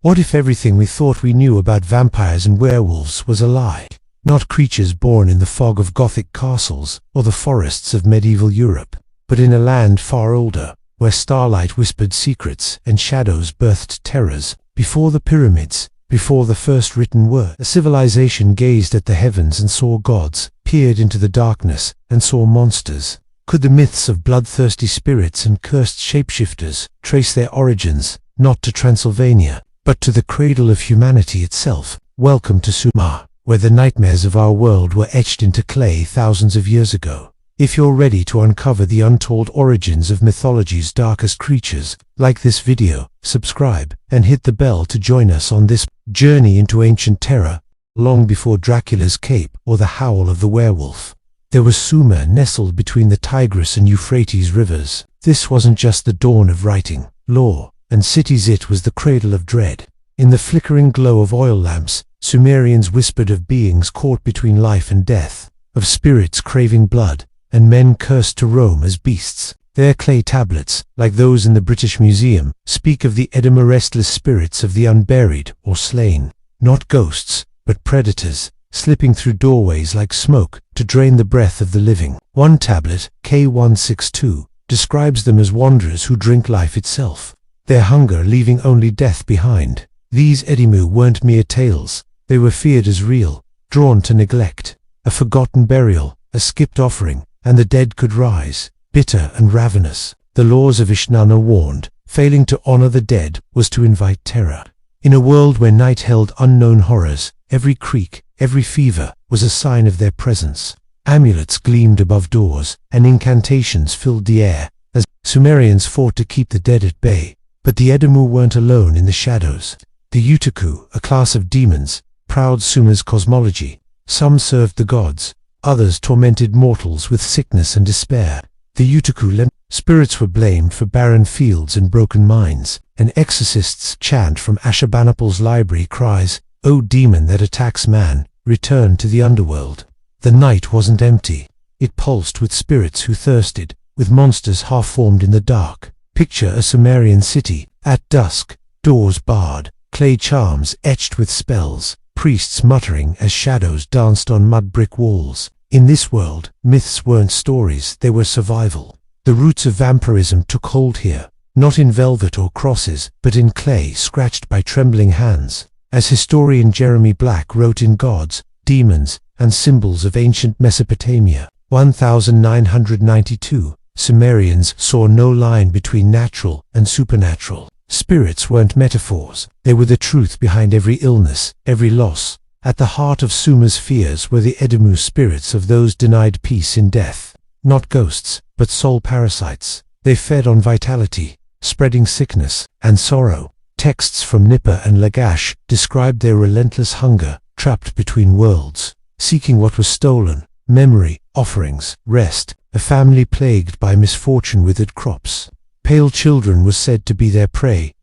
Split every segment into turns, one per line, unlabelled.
What if everything we thought we knew about vampires and werewolves was a lie? Not creatures born in the fog of Gothic castles or the forests of medieval Europe, but in a land far older, where starlight whispered secrets and shadows birthed terrors. Before the pyramids, before the first written word, a civilization gazed at the heavens and saw gods, peered into the darkness and saw monsters. Could the myths of bloodthirsty spirits and cursed shapeshifters trace their origins, not to Transylvania, but to the cradle of humanity itself? Welcome to Sumer, where the nightmares of our world were etched into clay thousands of years ago. If you're ready to uncover the untold origins of mythology's darkest creatures, like this video, subscribe, and hit the bell to join us on this journey into ancient terror, long before Dracula's cape or the howl of the werewolf. There was Sumer nestled between the Tigris and Euphrates rivers. This wasn't just the dawn of writing, law, and cities, it was the cradle of dread. In the flickering glow of oil lamps, Sumerians whispered of beings caught between life and death, of spirits craving blood, and men cursed to roam as beasts. Their clay tablets, like those in the British Museum, speak of the edimu, restless spirits of the unburied or slain. Not ghosts, but predators, slipping through doorways like smoke to drain the breath of the living. One tablet, K162, describes them as wanderers who drink life itself, their hunger leaving only death behind. These edimu weren't mere tales, they were feared as real, drawn to neglect, a forgotten burial, a skipped offering, and the dead could rise, bitter and ravenous. The laws of Ishnana warned, failing to honor the dead was to invite terror. In a world where night held unknown horrors, every creak, every fever was a sign of their presence. Amulets gleamed above doors, and incantations filled the air, as Sumerians fought to keep the dead at bay. But the edimu weren't alone in the shadows. The Utuku, a class of demons, prowled Sumer's cosmology. Some served the gods, others tormented mortals with sickness and despair. The Utuku spirits were blamed for barren fields and broken minds, and exorcists chant from Ashurbanipal's library cries, "O demon that attacks man, return to the underworld." The night wasn't empty. It pulsed with spirits who thirsted, with monsters half-formed in the dark. Picture a Sumerian city, at dusk, doors barred, clay charms etched with spells, priests muttering as shadows danced on mud brick walls. In this world, myths weren't stories, they were survival. The roots of vampirism took hold here, not in velvet or crosses, but in clay scratched by trembling hands. As historian Jeremy Black wrote in Gods, Demons, and Symbols of Ancient Mesopotamia, 1992, Sumerians saw no line between natural and supernatural. Spirits weren't metaphors, they were the truth behind every illness, every loss. At the heart of Sumer's fears were the edimu, spirits of those denied peace in death. Not ghosts, but soul parasites. They fed on vitality, spreading sickness and sorrow. Texts from Nippur and Lagash described their relentless hunger, trapped between worlds, seeking what was stolen: memory, offerings, rest. A family plagued by misfortune withered crops. Pale children were said to be their prey.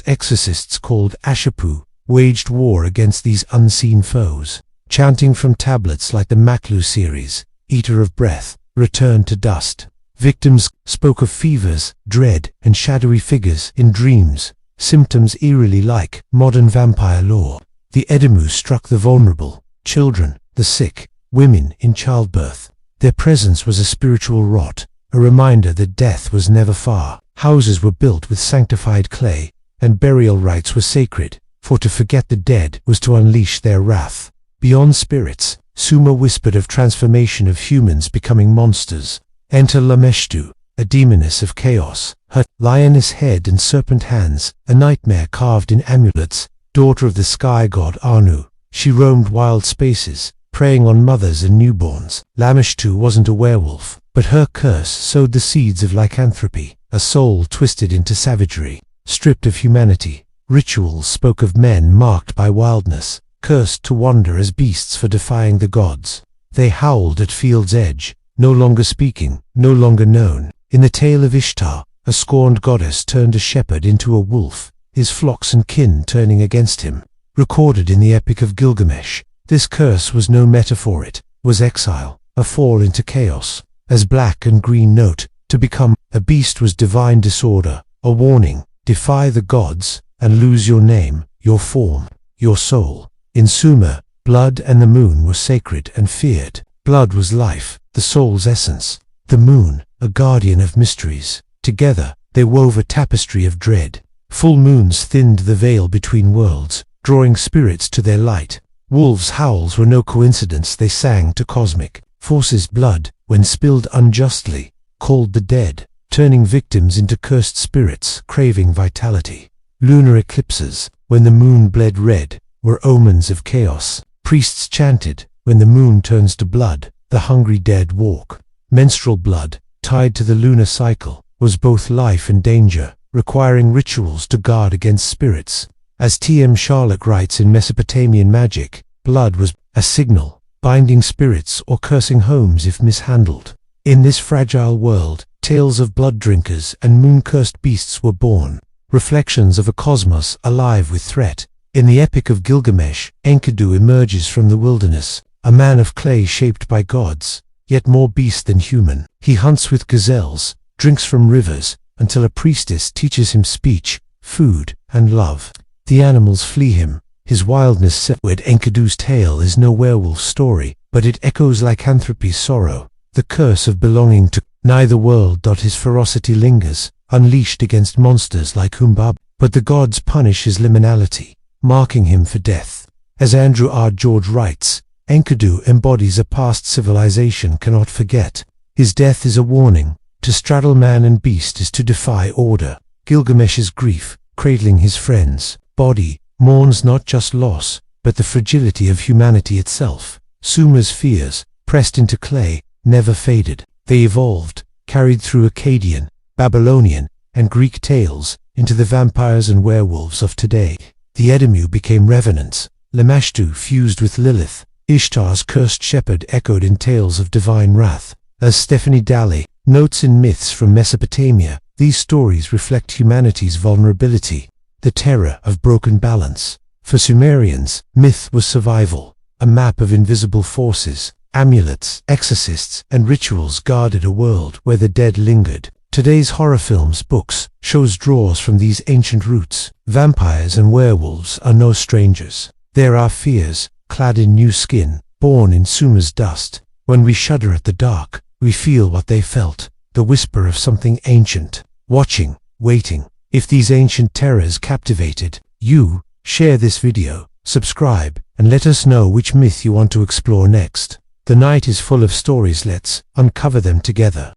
Exorcists called Ashapu waged war against these unseen foes, chanting from tablets like the Maklu series, "Eater of breath, return to dust." Victims spoke of fevers, dread, and shadowy figures in dreams, symptoms eerily like modern vampire lore. The edimu struck the vulnerable, children, the sick, women in childbirth. Their presence was a spiritual rot, a reminder that death was never far. Houses were built with sanctified clay, and burial rites were sacred, for to forget the dead was to unleash their wrath. Beyond spirits, Sumer whispered of transformation of humans becoming monsters. Enter Lamashtu, a demoness of chaos, her lioness head and serpent hands, a nightmare carved in amulets, daughter of the sky god Anu. She roamed wild spaces, preying on mothers and newborns. Lamashtu wasn't a werewolf, but her curse sowed the seeds of lycanthropy, a soul twisted into savagery, stripped of humanity. Rituals spoke of men marked by wildness, cursed to wander as beasts for defying the gods. They howled at field's edge, no longer speaking, no longer known. In the tale of Ishtar, a scorned goddess turned a shepherd into a wolf, his flocks and kin turning against him. Recorded in the Epic of Gilgamesh, this curse was no metaphor, it was exile, a fall into chaos. As black and green note, to become a beast was divine disorder, a warning: defy the gods and lose your name, your form, your soul. In Sumer, blood and the moon were sacred and feared. Blood was life, the soul's essence. The moon, a guardian of mysteries. Together, they wove a tapestry of dread. Full moons thinned the veil between worlds, drawing spirits to their light. Wolves' howls were no coincidence, they sang to cosmic forces. Blood, when spilled unjustly, called the dead, turning victims into cursed spirits craving vitality. Lunar eclipses, when the moon bled red, were omens of chaos. Priests chanted, when the moon turns to blood, the hungry dead walk. Menstrual blood, tied to the lunar cycle, was both life and danger, requiring rituals to guard against spirits. As T.M. Sharlock writes in Mesopotamian magic, blood was a signal, binding spirits or cursing homes if mishandled. In this fragile world, tales of blood drinkers and moon-cursed beasts were born, reflections of a cosmos alive with threat. In the Epic of Gilgamesh, Enkidu emerges from the wilderness, a man of clay shaped by gods, yet more beast than human. He hunts with gazelles, drinks from rivers, until a priestess teaches him speech, food, and love. The animals flee him, his wildness severed. Enkidu's tale is no werewolf story, but it echoes lycanthropy's sorrow, the curse of belonging to neither world. His ferocity lingers, unleashed against monsters like Humbaba, but the gods punish his liminality, marking him for death. As Andrew R. George writes, Enkidu embodies a past civilization cannot forget. His death is a warning. To straddle man and beast is to defy order. Gilgamesh's grief, cradling his friend's body, mourns not just loss, but the fragility of humanity itself. Sumer's fears, pressed into clay, never faded. They evolved, carried through Akkadian, Babylonian, and Greek tales, into the vampires and werewolves of today. The edimu became revenants. Lamashtu fused with Lilith. Ishtar's cursed shepherd echoed in tales of divine wrath. As Stephanie Daly notes in Myths from Mesopotamia, these stories reflect humanity's vulnerability, the terror of broken balance. For Sumerians, myth was survival, a map of invisible forces. Amulets, exorcists, and rituals guarded a world where the dead lingered. Today's horror films, books, shows draws from these ancient roots. Vampires and werewolves are no strangers. They're our fears, clad in new skin, born in Sumer's dust. When we shudder at the dark, we feel what they felt, the whisper of something ancient, watching, waiting. If these ancient terrors captivated you, share this video, subscribe, and let us know which myth you want to explore next. The night is full of stories, let's uncover them together.